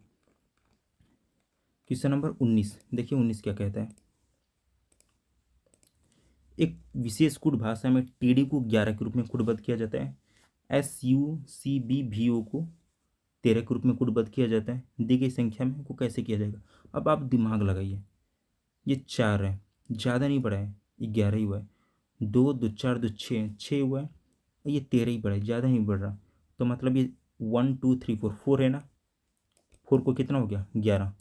क्वेश्चन नंबर 19। देखिए 19 क्या कहता है। एक विशेष कूट भाषा में TD को 11 के रूप में कूटबद्ध किया जाता है। SUCBVO को 13 के रूप में कूटबद्ध किया जाता है। दी गई संख्या में को कैसे किया जाएगा? अब आप दिमाग लगाइए। ये 4 है, ज़्यादा नहीं बढ़ा है, ये 11 ही हुआ है। 2 2 4 2 6, 6 हुआ है, और ये 13 ही बढ़ा है, ज़्यादा नहीं बढ़ रहा। तो मतलब ये 1 2 3 4, 4 है ना, 4 को कितना हो गया 11।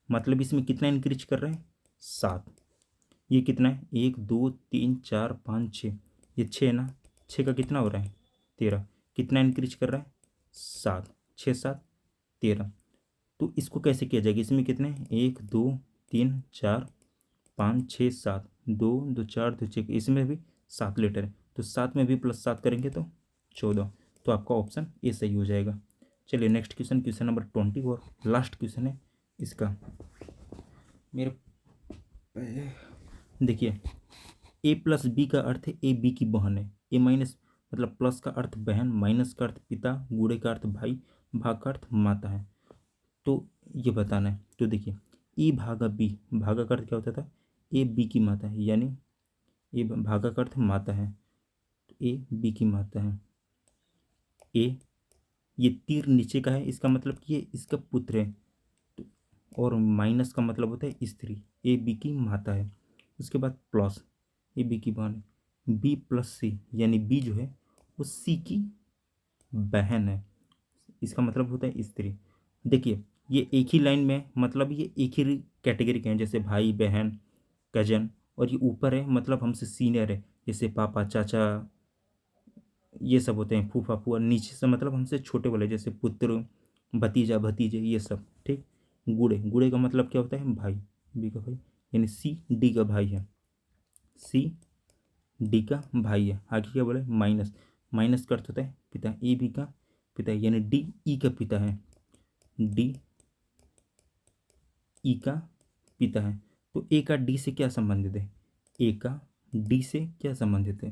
मतलब इसमें कितना इंक्रीज कर रहे हैं 7। ये कितना है 1 2 3 4 5 6, ये 6 ना, 6 का कितना हो रहा है 13। कितना इंक्रीज कर रहा है 7, 6 7 13। तो इसको कैसे किया जाएगा? इसमें कितने 1 2 3 4 5 6 7, 2 2 4 2 6, इसमें भी 7 लेटर है, तो 7 में भी +7 करेंगे तो 14। तो आपका ऑप्शन ए सही हो जाएगा। चलिए नेक्स्ट क्वेश्चन, क्वेश्चन नंबर 20 और लास्ट क्वेश्चन है इसका। मेरे देखिए A+B का अर्थ है A B की बहन है। A माइनस मतलब प्लस का अर्थ बहन, माइनस का अर्थ पिता, गुणे का अर्थ भाई, भाग का अर्थ माता है। तो ये बताना है। तो देखिए E भागा B, भागा का अर्थ क्या होता था? A B की माता है, यानी A भागा का अर्थ माता है, तो A B की माता है। A, ये तीर नीचे का है, इसका मतलब कि ये इसका पुत्र है। तो और माइनस का मतलब होता है स्त्री। A B की माता है। उसके बाद प्लस, ए बी की बहन है। B+C, यानी B जो है वो C की बहन है, इसका मतलब होता है स्त्री। देखिए ये एक ही लाइन में, मतलब ये एक ही कैटेगरी के हैं, जैसे भाई बहन कजन, और ये ऊपर है मतलब हमसे सीनियर है, जैसे पापा चाचा ये सब होते हैं, फूफा फूआ। नीचे से मतलब हमसे छोटे वाले, जैसे पुत्र भतीजा भतीजे ये सब, ठीक। गुड़े, गुड़े का मतलब क्या होता है, भाई, बी का भाई, यानी सी डी का भाई है, सी डी का भाई है। आगे क्या बोले, माइनस, माइनस का अर्थ होता है पिता, ए बी का पिता है, यानी डी ई का पिता है, डी ई का पिता है। तो ए का डी से क्या संबंधित है, ए का डी से क्या संबंधित है,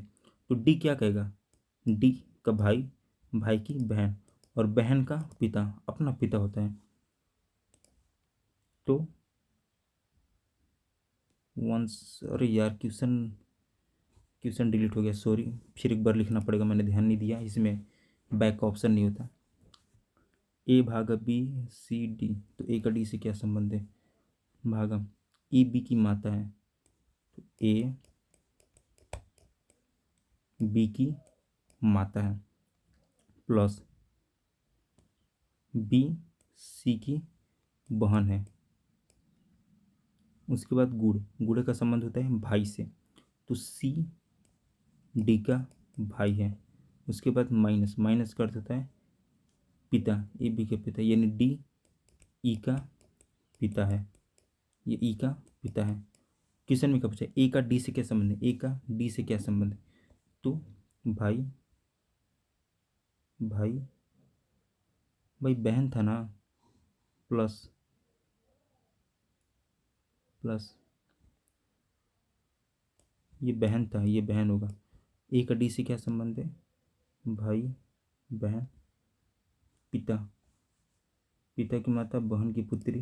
तो डी क्या कहेगा, डी का भाई, भाई की बहन, और बहन का पिता अपना पिता होता है। तो वंस, अरे यार क्वेश्चन क्वेश्चन डिलीट हो गया, सॉरी, फिर एक बार लिखना पड़ेगा, मैंने ध्यान नहीं दिया, इसमें बैक का ऑप्शन नहीं होता। ए भागा बी सी डी, तो ए का डी से क्या संबंध है, भागा, ए बी की माता है, तो ए बी की माता है, प्लस बी सी की बहन है। उसके बाद गुड़, गुड़े का संबंध होता है भाई से, तो सी डी का भाई है। उसके बाद माइनस, माइनस का अर्थ होता है पिता, ए बी के पिता, यानी डी ई का पिता है, ये ई का पिता है। क्वेश्चन में क्या पूछा, ए का डी से क्या संबंध है, ए का डी से क्या संबंध है, तो भाई, भाई भाई बहन था ना, प्लस प्लस ये बहन था, ये बहन होगा। ए का डी से क्या संबंध है, भाई बहन पिता, पिता की माता बहन की पुत्री,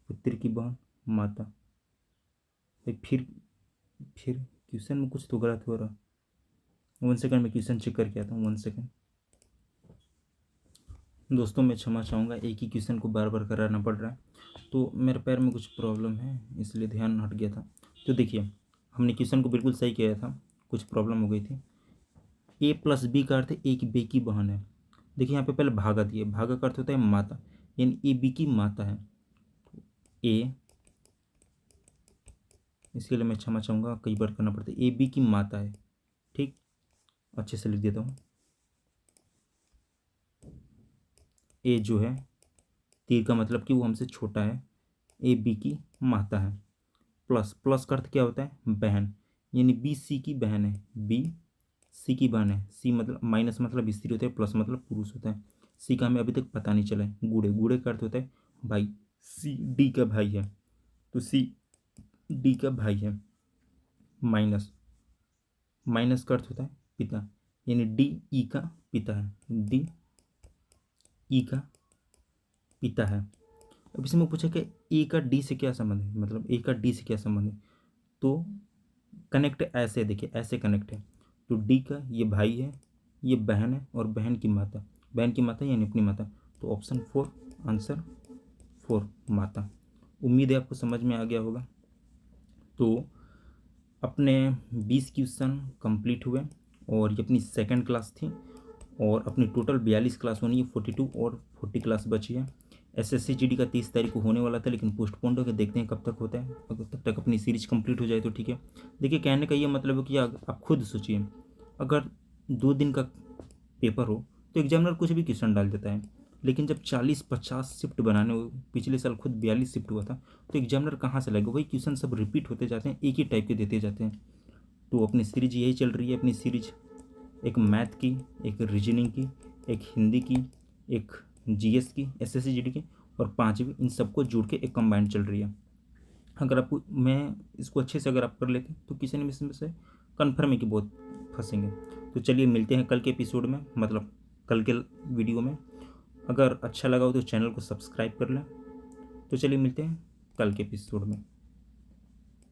पुत्री की बहन माता। भाई फिर क्वेश्चन में कुछ तो गलत हो रहा। 1 सेकंड में क्वेश्चन चेक करके आता हूँ, 1 सेकंड। दोस्तों मैं क्षमा चाहूँगा, एक ही क्वेश्चन को बार बार कराना पड़ रहा है, तो मेरे पैर में कुछ प्रॉब्लम है इसलिए ध्यान हट गया था। तो देखिए हमने क्वेश्चन को बिल्कुल सही किया था, कुछ प्रॉब्लम हो गई थी। ए प्लस बी का अर्थ ए की बी की बहन है। देखिए यहाँ पे पहले भागा दिए, भागा का अर्थ होता है माता, यानी ए बी की माता है। तो ए, इसके लिए मैं क्षमा चाहूँगा, कई बार करना पड़ता है, ए बी की माता है, ठीक, अच्छे से लिख देता हूँ। ए जो है तीर का मतलब कि वो हमसे छोटा है, ए बी की माता है, प्लस, प्लस का अर्थ क्या होता है, बहन, यानी बी सी की बहन है, बी सी की बहन है। सी मतलब माइनस मतलब स्त्री होता है, प्लस मतलब पुरुष होता है। सी का हमें अभी तक पता नहीं चला है। गुड़े, गुड़े का अर्थ होता है भाई, सी डी का भाई है, तो सी डी का भाई है, माइनस, माइनस का अर्थ होता है पिता, यानी डी ई का पिता है, डी ई का पिता है। अब इसमें पूछा कि ए का डी से क्या संबंध है, मतलब ए का डी से क्या संबंध है, तो कनेक्ट ऐसे, देखिए ऐसे कनेक्ट है। तो डी का ये भाई है, ये बहन है, और बहन की माता, बहन की माता यानी अपनी माता, तो ऑप्शन 4, आंसर 4 माता। उम्मीद है आपको समझ में आ गया होगा। तो अपने 20 क्वेश्चन कंप्लीट हुए, और ये अपनी सेकंड क्लास थी, और अपनी टोटल 42 क्लास होनी है, 42 और 40 क्लास बची है। एसएससी जीडी का 30 तारीख को होने वाला था, लेकिन पोस्टपोन्ड हो गया, देखते हैं कब तक होता है, अगर तब तक अपनी सीरीज कंप्लीट हो जाए तो ठीक है। देखिए कहने का ये मतलब है कि आप खुद सोचिए, अगर 2 दिन का पेपर हो तो एग्जामिनर कुछ भी क्वेश्चन डाल देता है, लेकिन जब 40-50 शिफ्ट बनाने हो, पिछले साल खुद 42 शिफ्ट हुआ था, तो एग्जामिनर कहाँ से लगेगा, वही क्वेश्चन सब रिपीट होते जाते हैं, एक ही टाइप के देते जाते हैं। तो अपनी सीरीज यही चल रही है, अपनी सीरीज एक मैथ की, एक रीजनिंग की, एक हिंदी की, एक जीएस की, एसएससी जीडी की, और 5वीं, इन सबको जोड़ के एक कंबाइंड चल रही है। अगर आपको, मैं इसको अच्छे से अगर आप कर लेते तो किसी ने इसमें से कन्फर्म है कि बहुत फंसेंगे। तो चलिए मिलते हैं कल के एपिसोड में, मतलब कल के वीडियो में। अगर अच्छा लगा हो तो चैनल को सब्सक्राइब कर लें। तो चलिए मिलते हैं कल के एपिसोड में।